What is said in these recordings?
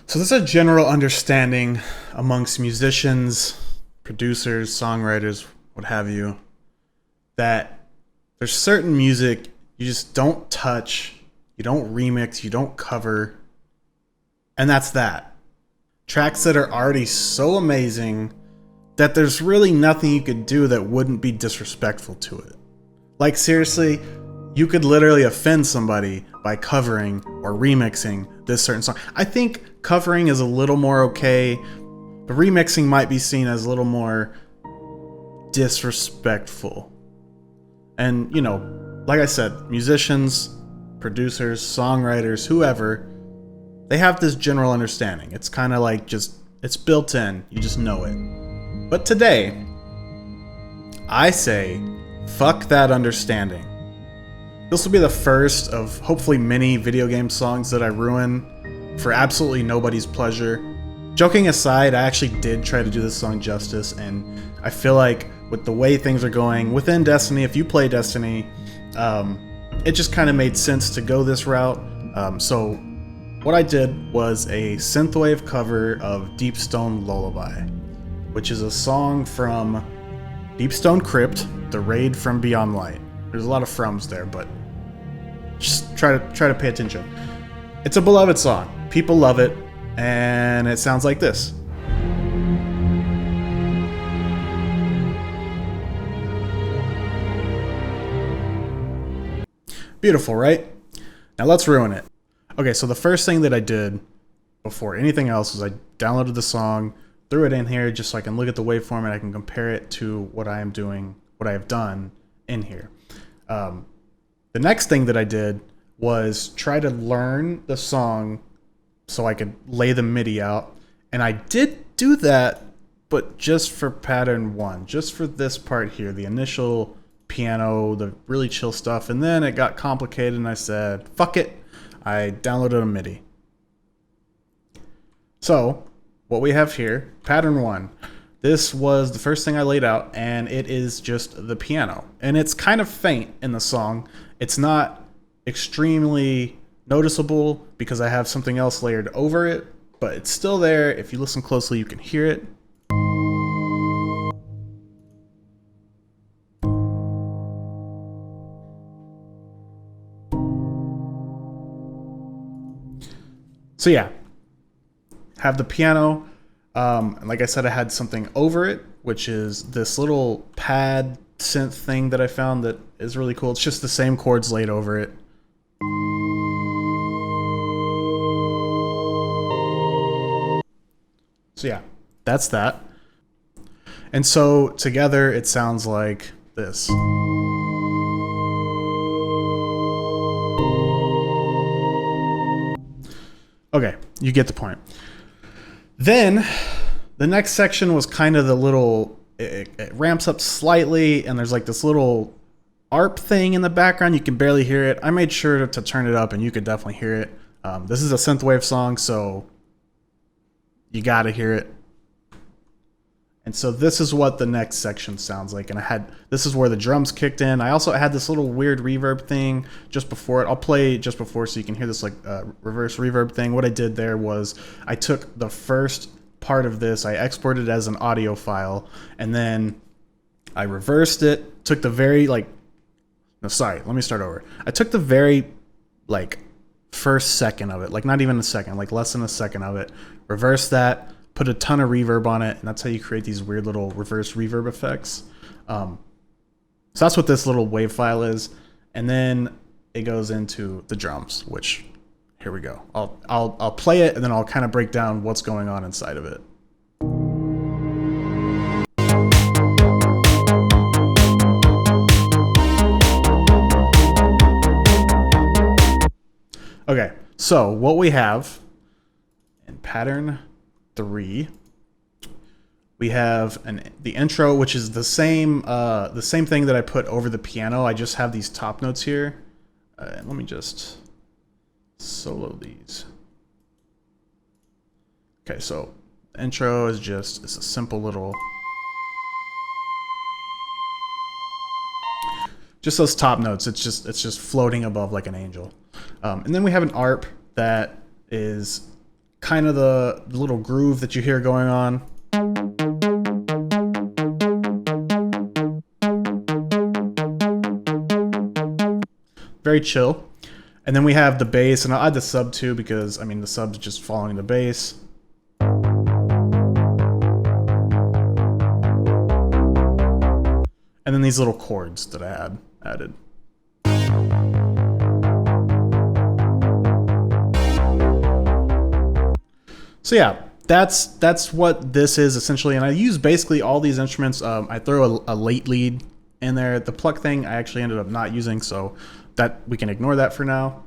So there's a general understanding amongst musicians, producers, songwriters, what have you, that there's certain music you just don't touch, you don't remix, you don't cover, and that's that. Tracks that are already so amazing that there's really nothing you could do that wouldn't be disrespectful to it. Like seriously, you could literally offend somebody by covering or remixing this certain song. I think covering is a little more okay, but remixing might be seen as a little more disrespectful. And, you know, like I said, musicians, producers, songwriters, whoever, they have this general understanding. It's kind of like it's built in. You just know it. But today, I say, fuck that understanding. This will be the first of hopefully many video game songs that I ruin for absolutely nobody's pleasure. Joking aside, I actually did try to do this song justice, and I feel like with the way things are going within Destiny, if you play Destiny, it just kind of made sense to go this route. So what I did was a Synthwave cover of Deep Stone Lullaby, which is a song from Deep Stone Crypt, the raid from Beyond Light. There's a lot of froms there, but just try to pay attention. It's a beloved song. People love it, and it sounds like this. Beautiful, right? Now let's ruin it. Okay, so the first thing that I did before anything else was I downloaded the song, threw it in here just so I can look at the waveform and I can compare it to what I am doing, what I have done in here. The next thing that I did was try to learn the song so I could lay the MIDI out. And I did do that, but just for pattern 1, just for this part here, the initial piano, the really chill stuff. And then it got complicated and I said, fuck it. I downloaded a MIDI. So what we have here, pattern 1. This was the first thing I laid out, and it is just the piano. And it's kind of faint in the song. It's not extremely noticeable because I have something else layered over it, but it's still there. If you listen closely, you can hear it. So yeah, have the piano. And like I said, I had something over it, which is this little pad synth thing that I found that is really cool. It's just the same chords laid over it. So yeah, that's that. And so together it sounds like this. Okay, you get the point. Then the next section was kind of the little, it ramps up slightly and there's like this little ARP thing in the background. You can barely hear it. I made sure to turn it up and you could definitely hear it. This is a Synthwave song, so you gotta hear it. And so this is what the next section sounds like. And this is where the drums kicked in. I also had this little weird reverb thing just before it. I'll play just before so you can hear this like reverse reverb thing. What I did there was I took the first part of this, I exported it as an audio file, and then I reversed it, took the very let me start over. I took the very first second of it, like not even a second, like less than a second of it, reversed that, put a ton of reverb on it, and that's how you create these weird little reverse reverb effects. So that's what this little wave file is. And then it goes into the drums, which, here we go. I'll play it and then I'll kind of break down what's going on inside of it. Okay, so what we have in pattern 3, we have the intro, which is the same thing that I put over the piano. I just have these top notes here. Let me just solo these. Okay, so the intro is it's a simple little, just those top notes. It's just floating above like an angel. And then we have an ARP that is kind of the little groove that you hear going on. Very chill. And then we have the bass, and I'll add the sub too because, I mean, the sub's just following the bass. And then these little chords that I added. So yeah, that's what this is essentially. And I use basically all these instruments. I throw a late lead in there. The pluck thing I actually ended up not using, so that we can ignore that for now.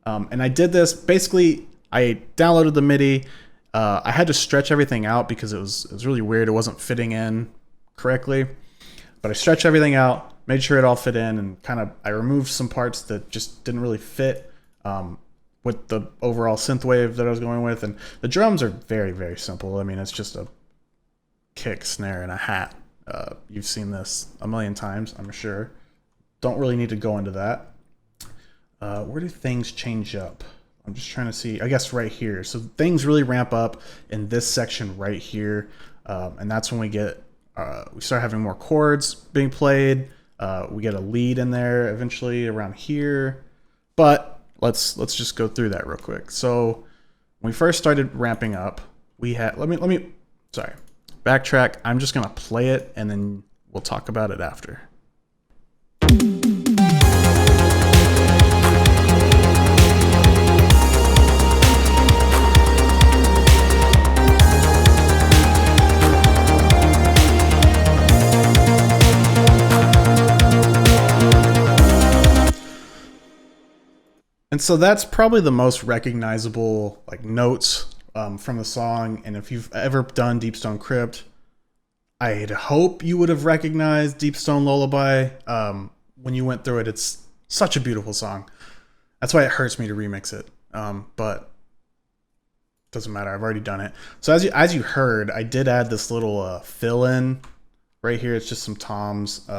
And I did this, basically, I downloaded the MIDI. I had to stretch everything out because it was really weird. It wasn't fitting in correctly. But I stretched everything out, made sure it all fit in, and kind of I removed some parts that just didn't really fit with the overall synthwave that I was going with. And the drums are very, very simple. I mean, it's just a kick, snare, and a hat. You've seen this a million times, I'm sure. Don't really need to go into that. Where do things change up? I'm just trying to see, I guess right here. So things really ramp up in this section right here. And that's when we start having more chords being played. We get a lead in there eventually around here. But let's just go through that real quick. So when we first started ramping up, we had, sorry, backtrack. I'm just gonna play it and then we'll talk about it after. And so that's probably the most recognizable like notes from the song. And if you've ever done Deep Stone Crypt, I'd hope you would have recognized Deep Stone Lullaby when you went through it. It's such a beautiful song. That's why it hurts me to remix it. But doesn't matter. I've already done it. So as you heard, I did add this little fill in right here. It's just some toms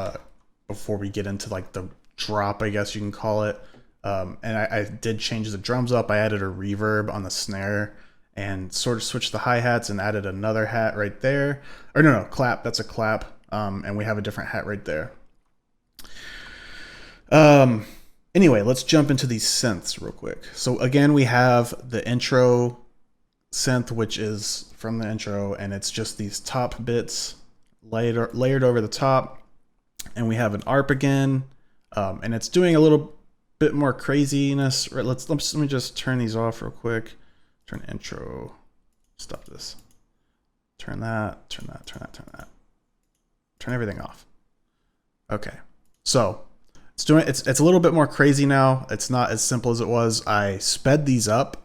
before we get into like the drop, I guess you can call it. And I did change the drums up. I added a reverb on the snare and sort of switched the hi-hats and added another hat right there. Or no, clap. That's a clap. And we have a different hat right there. Anyway, let's jump into these synths real quick. So again, we have the intro synth, which is from the intro, and it's just these top bits layered over the top. And we have an arp again, and it's doing a little bit more craziness. Right, let me just turn these off real quick. Turn intro. Stop this. Turn that. Turn everything off. Okay. So it's a little bit more crazy now. It's not as simple as it was. I sped these up,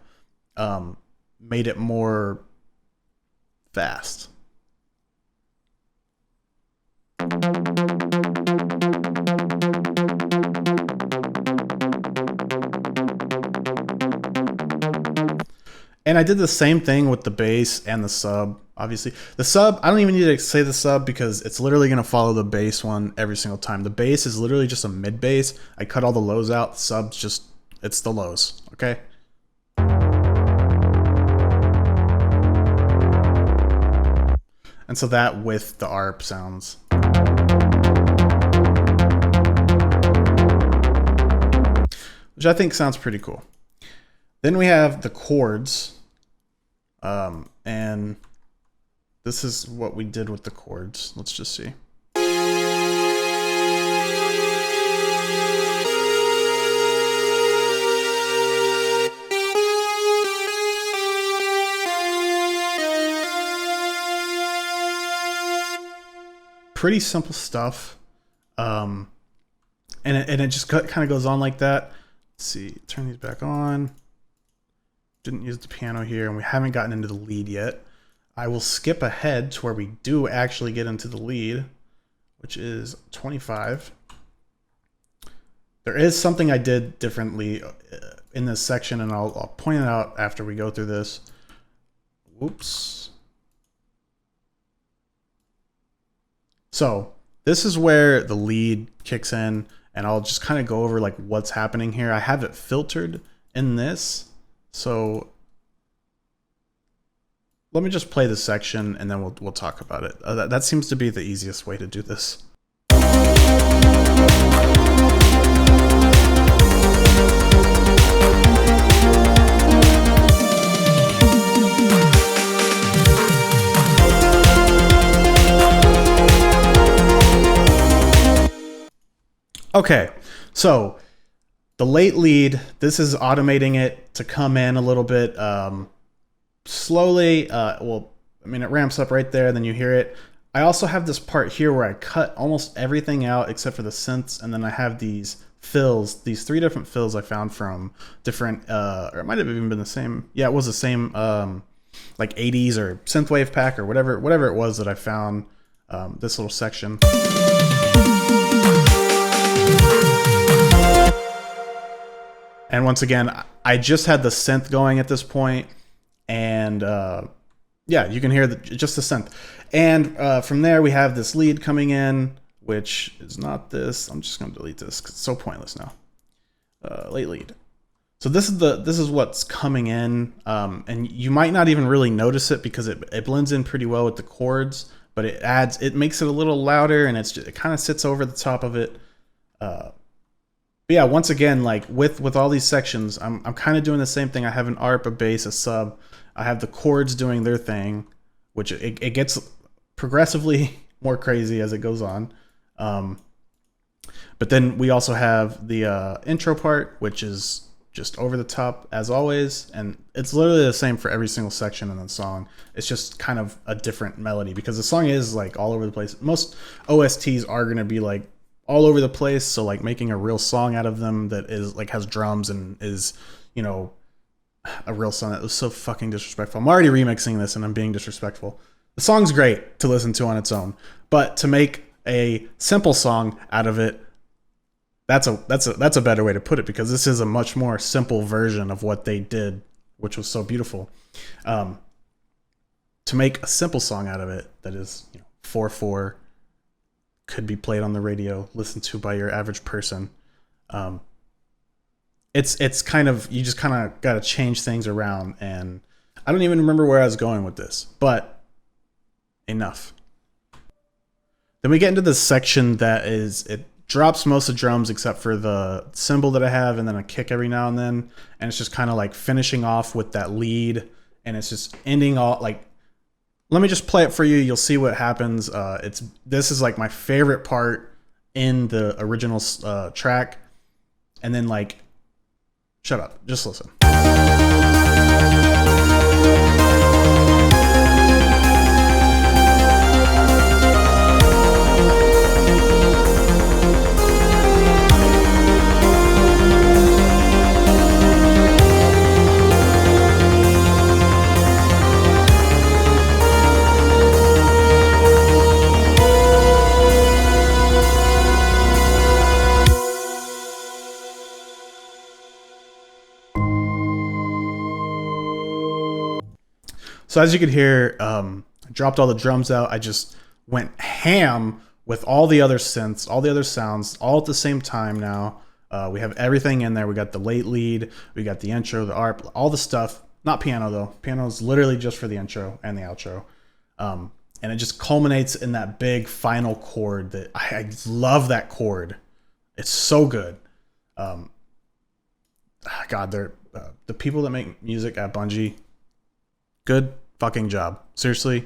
made it more fast. And I did the same thing with the bass and the sub. Obviously, the sub, I don't even need to say the sub because it's literally going to follow the bass one every single time. The bass is literally just a mid bass. I cut all the lows out. The sub's just, it's the lows. Okay. And so that with the ARP sounds. Which I think sounds pretty cool. Then we have the chords. And this is what we did with the chords. Let's just see. Pretty simple stuff. And it just kind of goes on like that. Let's see, turn these back on. Didn't use the piano here, and we haven't gotten into the lead yet. I will skip ahead to where we do actually get into the lead, which is 25. There is something I did differently in this section, and I'll point it out after we go through this. Whoops. So this is where the lead kicks in, and I'll just kind of go over like what's happening here. I have it filtered in this. So let me just play this section and then we'll talk about it. That seems to be the easiest way to do this. Okay, so the late lead, this is automating it to come in a little bit slowly. Well, I mean, it ramps up right there, then you hear it. I also have this part here where I cut almost everything out except for the synths, and then I have these fills, these 3 different fills I found from different, or it might have even been the same. Yeah, it was the same, like 80s or Synthwave pack or whatever it was that I found, this little section. And once again, I just had the synth going at this point, and yeah, you can hear just the synth. And from there, we have this lead coming in, which is not this. I'm just going to delete this because it's so pointless now. Late lead. So this is what's coming in, and you might not even really notice it because it blends in pretty well with the chords, but it makes it a little louder, and it kind of sits over the top of it. But yeah, once again, like with all these sections, I'm kind of doing the same thing. I have an arp, a bass, a sub. I have the chords doing their thing, which it gets progressively more crazy as it goes on. But then we also have the intro part, which is just over the top as always, and it's literally the same for every single section in the song. It's just kind of a different melody because the song is like all over the place. Most OSTs are going to be like all over the place, so like making a real song out of them that is like has drums and is, you know, a real song, that was so fucking disrespectful. I'm already remixing this and I'm being disrespectful. The song's great to listen to on its own, but to make a simple song out of it, that's a better way to put it, because this is a much more simple version of what they did, which was so beautiful. To make a simple song out of it that is, you know, 4/4, could be played on the radio, listened to by your average person. It's kind of, you just kind of got to change things around, and I don't even remember where I was going with this, but enough. Then we get into this section that is, it drops most of the drums except for the cymbal that I have, and then a kick every now and then, and it's just kind of like finishing off with that lead, and it's just ending all like. Let me just play it for you. You'll see what happens. This is like my favorite part in the original track. And then like, shut up, just listen. So as you can hear, I dropped all the drums out. I just went ham with all the other synths, all the other sounds, all at the same time now. We have everything in there. We got the late lead, we got the intro, the arp, all the stuff. Not piano though. Piano is literally just for the intro and the outro. And it just culminates in that big final chord that I love that chord. It's so good. God, they're the people that make music at Bungie. Good fucking job. Seriously,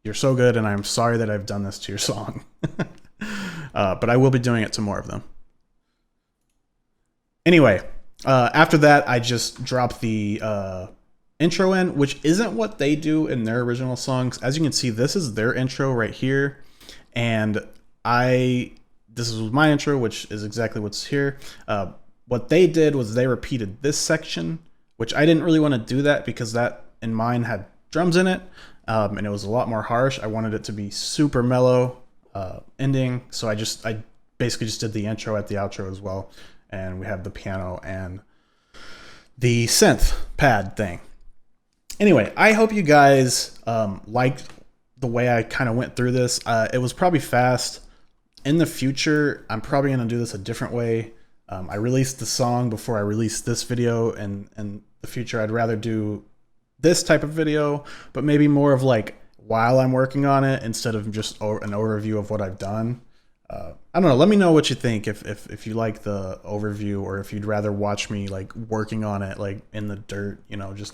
you're so good, and I'm sorry that I've done this to your song. But I will be doing it to more of them. Anyway, after that, I just dropped the intro in, which isn't what they do in their original songs. As you can see, this is their intro right here, and this was my intro, which is exactly what's here. What they did was they repeated this section, which I didn't really want to do that because that in mine had drums in it, and it was a lot more harsh. I wanted it to be super mellow ending, so I basically just did the intro at the outro as well, and we have the piano and the synth pad thing. Anyway, I hope you guys liked the way I kind of went through this. It was probably fast. In the future, I'm probably going to do this a different way. I released the song before I released this video, and in the future, I'd rather do this type of video, but maybe more of like while I'm working on it instead of just an overview of what I've done. I don't know. Let me know what you think, if you like the overview, or if you'd rather watch me like working on it like in the dirt, you know, just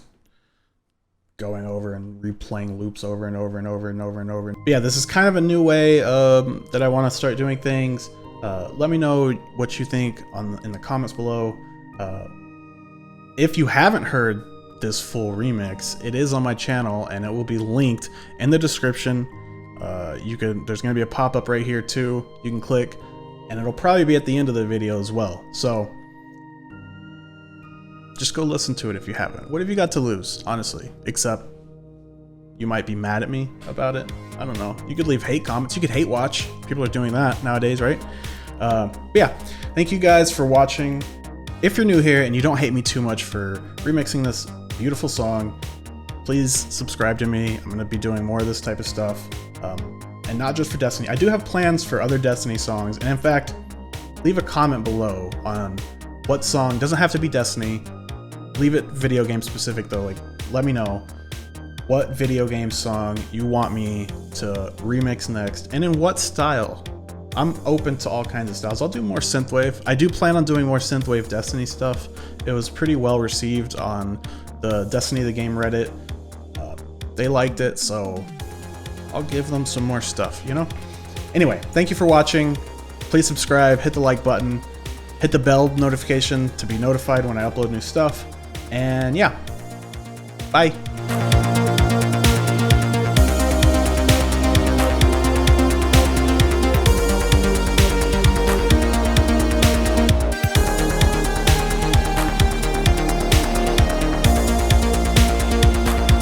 going over and replaying loops over and over and over and over and over. But yeah, this is kind of a new way that I want to start doing things. Let me know what you think in the comments below. If you haven't heard this full remix, it is on my channel and it will be linked in the description. There's going to be a pop-up right here too. You can click, and it'll probably be at the end of the video as well. So just go listen to it if you haven't. What have you got to lose, honestly? Except you might be mad at me about it. I don't know. You could leave hate comments. You could hate watch. People are doing that nowadays, right? But yeah, thank you guys for watching. If you're new here and you don't hate me too much for remixing this beautiful song, please subscribe to me. I'm going to be doing more of this type of stuff. And not just for Destiny. I do have plans for other Destiny songs. And in fact, leave a comment below on what song. Doesn't have to be Destiny. Leave it video game specific though. Like, let me know what video game song you want me to remix next, and in what style. I'm open to all kinds of styles. I'll do more synthwave. I do plan on doing more synthwave Destiny stuff. It was pretty well received on the Destiny the Game Reddit. They liked it, so I'll give them some more stuff, you know? Anyway, thank you for watching. Please subscribe, hit the like button, hit the bell notification to be notified when I upload new stuff. And yeah, bye.